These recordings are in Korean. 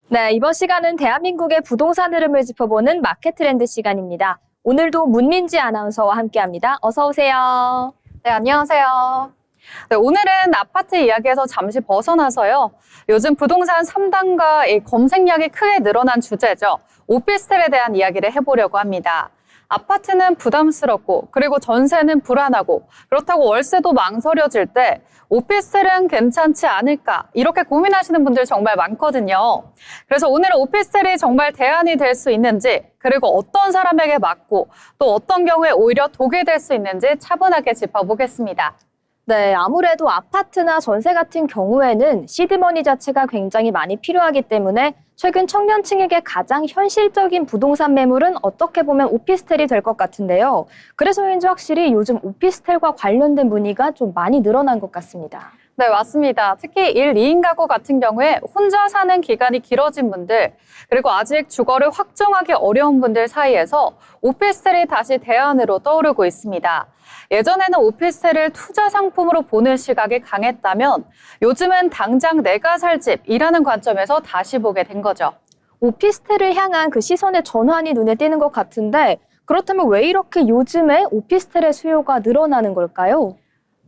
네, 이번 시간은 대한민국의 부동산 흐름을 짚어보는 마켓 트렌드 시간입니다. 오늘도 문민지 아나운서와 함께합니다. 어서 오세요. 네, 안녕하세요. 네, 오늘은 아파트 이야기에서 잠시 벗어나서요. 요즘 부동산 3단과 이 검색량이 크게 늘어난 주제죠. 오피스텔에 대한 이야기를 해보려고 합니다. 아파트는 부담스럽고 그리고 전세는 불안하고 그렇다고 월세도 망설여질 때 오피스텔은 괜찮지 않을까 이렇게 고민하시는 분들 정말 많거든요. 그래서 오늘은 오피스텔이 정말 대안이 될 수 있는지 그리고 어떤 사람에게 맞고 또 어떤 경우에 오히려 독이 될 수 있는지 차분하게 짚어보겠습니다. 네, 아무래도 아파트나 전세 같은 경우에는 시드머니 자체가 굉장히 많이 필요하기 때문에 최근 청년층에게 가장 현실적인 부동산 매물은 어떻게 보면 오피스텔이 될 것 같은데요. 그래서인지 확실히 요즘 오피스텔과 관련된 문의가 좀 많이 늘어난 것 같습니다. 네, 맞습니다. 특히 1, 2인 가구 같은 경우에 혼자 사는 기간이 길어진 분들, 그리고 아직 주거를 확정하기 어려운 분들 사이에서 오피스텔이 다시 대안으로 떠오르고 있습니다. 예전에는 오피스텔을 투자 상품으로 보는 시각이 강했다면 요즘은 당장 내가 살 집이라는 관점에서 다시 보게 된 거죠. 오피스텔을 향한 그 시선의 전환이 눈에 띄는 것 같은데 그렇다면 왜 이렇게 요즘에 오피스텔의 수요가 늘어나는 걸까요?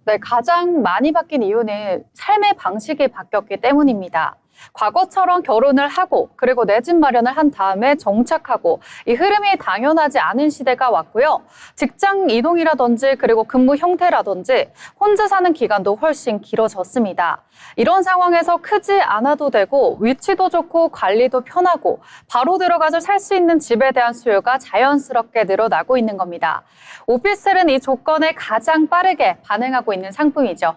네, 가장 많이 바뀐 이유는 삶의 방식이 바뀌었기 때문입니다. 과거처럼 결혼을 하고 그리고 내 집 마련을 한 다음에 정착하고 이 흐름이 당연하지 않은 시대가 왔고요. 직장 이동이라든지 그리고 근무 형태라든지 혼자 사는 기간도 훨씬 길어졌습니다. 이런 상황에서 크지 않아도 되고 위치도 좋고 관리도 편하고 바로 들어가서 살 수 있는 집에 대한 수요가 자연스럽게 늘어나고 있는 겁니다. 오피스텔은 이 조건에 가장 빠르게 반응하고 있는 상품이죠.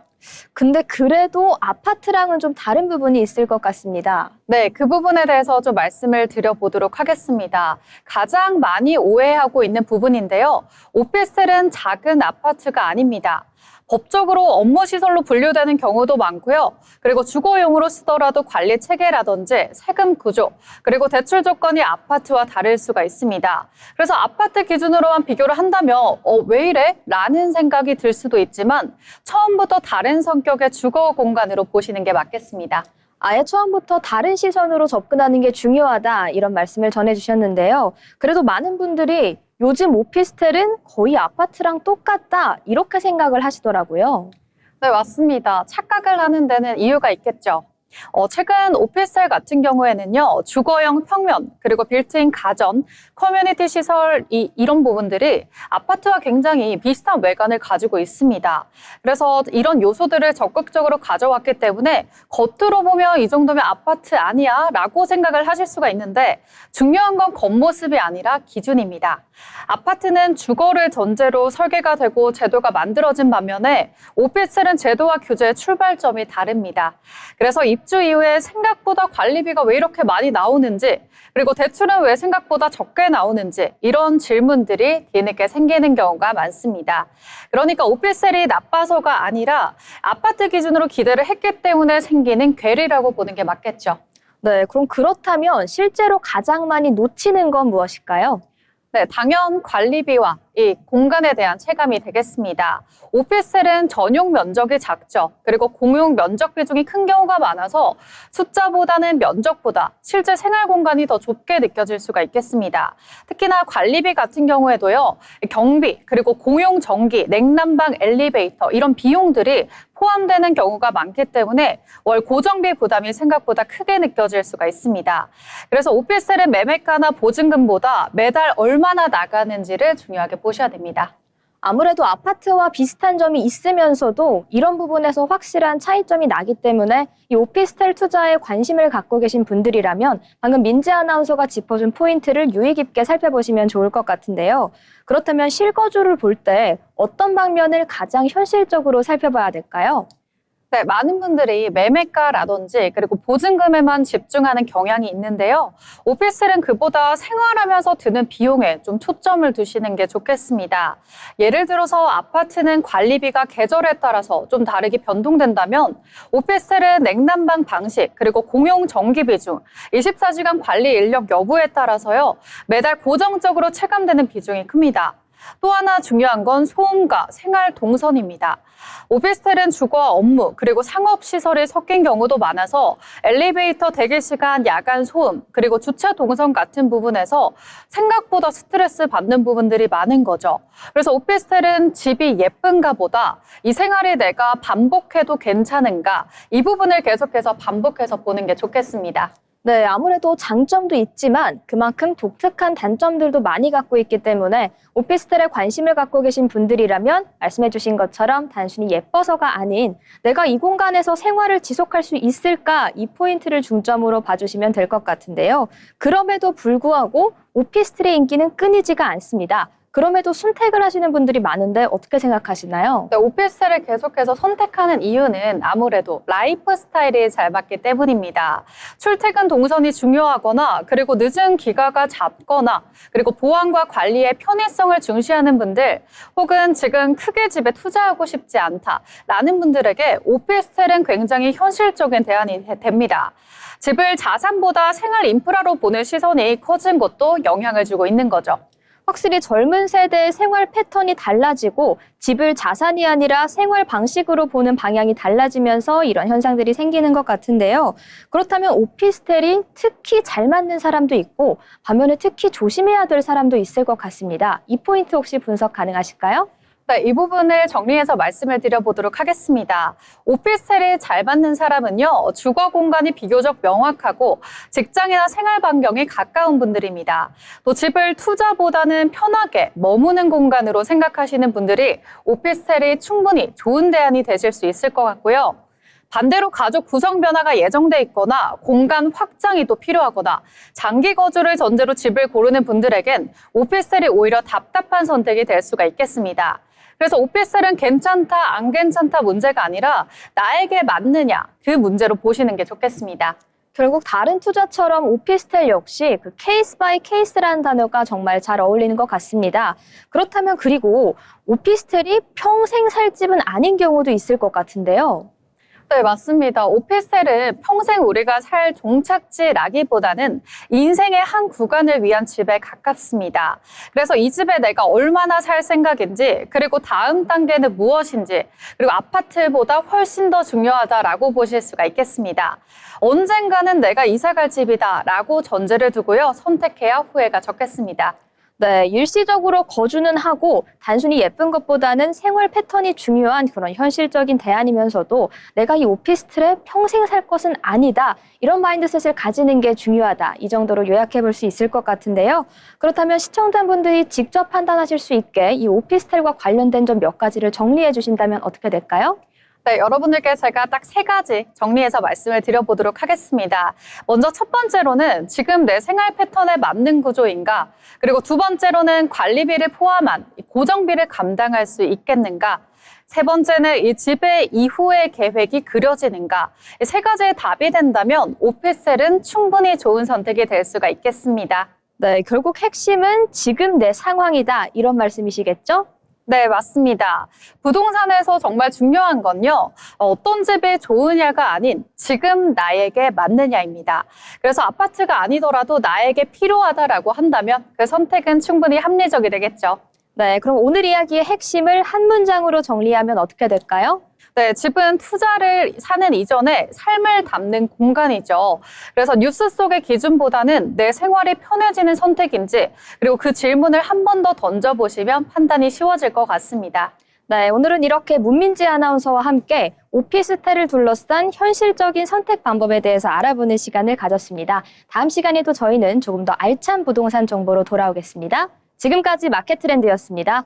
근데 그래도 아파트랑은 좀 다른 부분이 있을 것 같습니다. 네, 그 부분에 대해서 좀 말씀을 드려보도록 하겠습니다. 가장 많이 오해하고 있는 부분인데요. 오피스텔은 작은 아파트가 아닙니다. 법적으로 업무시설로 분류되는 경우도 많고요. 그리고 주거용으로 쓰더라도 관리 체계라든지 세금 구조, 그리고 대출 조건이 아파트와 다를 수가 있습니다. 그래서 아파트 기준으로만 비교를 한다면 왜 이래? 라는 생각이 들 수도 있지만 처음부터 다른 성격의 주거 공간으로 보시는 게 맞겠습니다. 아예 처음부터 다른 시선으로 접근하는 게 중요하다 이런 말씀을 전해주셨는데요. 그래도 많은 분들이 요즘 오피스텔은 거의 아파트랑 똑같다 이렇게 생각을 하시더라고요. 네, 맞습니다. 착각을 하는 데는 이유가 있겠죠. 최근 오피스텔 같은 경우에는요, 주거용 평면, 그리고 빌트인 가전, 커뮤니티 시설, 이런 부분들이 아파트와 굉장히 비슷한 외관을 가지고 있습니다. 그래서 이런 요소들을 적극적으로 가져왔기 때문에 겉으로 보면 이 정도면 아파트 아니야? 라고 생각을 하실 수가 있는데 중요한 건 겉모습이 아니라 기준입니다. 아파트는 주거를 전제로 설계가 되고 제도가 만들어진 반면에 오피스텔은 제도와 규제의 출발점이 다릅니다. 그래서 입주 이후에 생각보다 관리비가 왜 이렇게 많이 나오는지 그리고 대출은 왜 생각보다 적게 나오는지 이런 질문들이 뒤늦게 생기는 경우가 많습니다. 그러니까 오피스텔이 나빠서가 아니라 아파트 기준으로 기대를 했기 때문에 생기는 괴리라고 보는 게 맞겠죠. 네, 그럼 그렇다면 실제로 가장 많이 놓치는 건 무엇일까요? 네, 당연 관리비와 이 공간에 대한 체감이 되겠습니다. 오피스텔은 전용 면적이 작죠. 그리고 공용 면적 비중이 큰 경우가 많아서 숫자보다는 면적보다 실제 생활 공간이 더 좁게 느껴질 수가 있겠습니다. 특히나 관리비 같은 경우에도요. 경비, 그리고 공용 전기, 냉난방, 엘리베이터 이런 비용들이 포함되는 경우가 많기 때문에 월 고정비 부담이 생각보다 크게 느껴질 수가 있습니다. 그래서 오피스텔은 매매가나 보증금보다 매달 얼마나 나가는지를 중요하게 보셔야 됩니다. 아무래도 아파트와 비슷한 점이 있으면서도 이런 부분에서 확실한 차이점이 나기 때문에 이 오피스텔 투자에 관심을 갖고 계신 분들이라면 방금 민지 아나운서가 짚어준 포인트를 유의 깊게 살펴보시면 좋을 것 같은데요. 그렇다면 실거주를 볼 때 어떤 방면을 가장 현실적으로 살펴봐야 될까요? 네, 많은 분들이 매매가라든지 그리고 보증금에만 집중하는 경향이 있는데요. 오피스텔은 그보다 생활하면서 드는 비용에 좀 초점을 두시는 게 좋겠습니다. 예를 들어서 아파트는 관리비가 계절에 따라서 좀 다르게 변동된다면 오피스텔은 냉난방 방식 그리고 공용 전기 비중, 24시간 관리 인력 여부에 따라서요. 매달 고정적으로 체감되는 비중이 큽니다. 또 하나 중요한 건 소음과 생활 동선입니다. 오피스텔은 주거와 업무 그리고 상업시설이 섞인 경우도 많아서 엘리베이터 대기 시간, 야간 소음 그리고 주차 동선 같은 부분에서 생각보다 스트레스 받는 부분들이 많은 거죠. 그래서 오피스텔은 집이 예쁜가 보다 이 생활이 내가 반복해도 괜찮은가 이 부분을 계속해서 반복해서 보는 게 좋겠습니다. 네, 아무래도 장점도 있지만 그만큼 독특한 단점들도 많이 갖고 있기 때문에 오피스텔에 관심을 갖고 계신 분들이라면 말씀해주신 것처럼 단순히 예뻐서가 아닌 내가 이 공간에서 생활을 지속할 수 있을까 이 포인트를 중점으로 봐주시면 될 것 같은데요. 그럼에도 불구하고 오피스텔의 인기는 끊이지가 않습니다. 그럼에도 선택을 하시는 분들이 많은데 어떻게 생각하시나요? 네, 오피스텔을 계속해서 선택하는 이유는 아무래도 라이프 스타일이 잘 맞기 때문입니다. 출퇴근 동선이 중요하거나 그리고 늦은 기가가 잦거나 그리고 보안과 관리의 편의성을 중시하는 분들 혹은 지금 크게 집에 투자하고 싶지 않다라는 분들에게 오피스텔은 굉장히 현실적인 대안이 됩니다. 집을 자산보다 생활 인프라로 보는 시선이 커진 것도 영향을 주고 있는 거죠. 확실히 젊은 세대의 생활 패턴이 달라지고 집을 자산이 아니라 생활 방식으로 보는 방향이 달라지면서 이런 현상들이 생기는 것 같은데요. 그렇다면 오피스텔이 특히 잘 맞는 사람도 있고 반면에 특히 조심해야 될 사람도 있을 것 같습니다. 이 포인트 혹시 분석 가능하실까요? 네, 이 부분을 정리해서 말씀을 드려보도록 하겠습니다. 오피스텔이 잘 맞는 사람은요, 주거 공간이 비교적 명확하고 직장이나 생활 반경이 가까운 분들입니다. 또 집을 투자보다는 편하게 머무는 공간으로 생각하시는 분들이 오피스텔이 충분히 좋은 대안이 되실 수 있을 것 같고요. 반대로 가족 구성 변화가 예정돼 있거나 공간 확장이 또 필요하거나 장기 거주를 전제로 집을 고르는 분들에겐 오피스텔이 오히려 답답한 선택이 될 수가 있겠습니다. 그래서 오피스텔은 괜찮다, 안 괜찮다 문제가 아니라 나에게 맞느냐 그 문제로 보시는 게 좋겠습니다. 결국 다른 투자처럼 오피스텔 역시 그 케이스 바이 케이스라는 단어가 정말 잘 어울리는 것 같습니다. 그렇다면 그리고 오피스텔이 평생 살 집은 아닌 경우도 있을 것 같은데요. 네, 맞습니다. 오피스텔은 평생 우리가 살 종착지라기보다는 인생의 한 구간을 위한 집에 가깝습니다. 그래서 이 집에 내가 얼마나 살 생각인지, 그리고 다음 단계는 무엇인지, 그리고 아파트보다 훨씬 더 중요하다라고 보실 수가 있겠습니다. 언젠가는 내가 이사 갈 집이다라고 전제를 두고요. 선택해야 후회가 적겠습니다. 네, 일시적으로 거주는 하고 단순히 예쁜 것보다는 생활 패턴이 중요한 그런 현실적인 대안이면서도 내가 이 오피스텔에 평생 살 것은 아니다. 이런 마인드셋을 가지는 게 중요하다. 이 정도로 요약해 볼 수 있을 것 같은데요. 그렇다면 시청자분들이 직접 판단하실 수 있게 이 오피스텔과 관련된 점 몇 가지를 정리해 주신다면 어떻게 될까요? 네, 여러분들께 제가 딱 3가지 정리해서 말씀을 드려보도록 하겠습니다. 먼저 첫 번째로는 지금 내 생활 패턴에 맞는 구조인가, 그리고 두 번째로는 관리비를 포함한 고정비를 감당할 수 있겠는가, 세 번째는 이 집의 이후의 계획이 그려지는가, 이 3가지의 답이 된다면 오피스텔은 충분히 좋은 선택이 될 수가 있겠습니다. 네, 결국 핵심은 지금 내 상황이다. 이런 말씀이시겠죠? 네, 맞습니다. 부동산에서 정말 중요한 건요, 어떤 집이 좋으냐가 아닌 지금 나에게 맞느냐입니다. 그래서 아파트가 아니더라도 나에게 필요하다라고 한다면 그 선택은 충분히 합리적이 되겠죠. 네, 그럼 오늘 이야기의 핵심을 한 문장으로 정리하면 어떻게 될까요? 네, 집은 투자를 사는 이전에 삶을 담는 공간이죠. 그래서 뉴스 속의 기준보다는 내 생활이 편해지는 선택인지, 그리고 그 질문을 한 번 더 던져보시면 판단이 쉬워질 것 같습니다. 네, 오늘은 이렇게 문민지 아나운서와 함께 오피스텔을 둘러싼 현실적인 선택 방법에 대해서 알아보는 시간을 가졌습니다. 다음 시간에도 저희는 조금 더 알찬 부동산 정보로 돌아오겠습니다. 지금까지 마켓트렌드였습니다.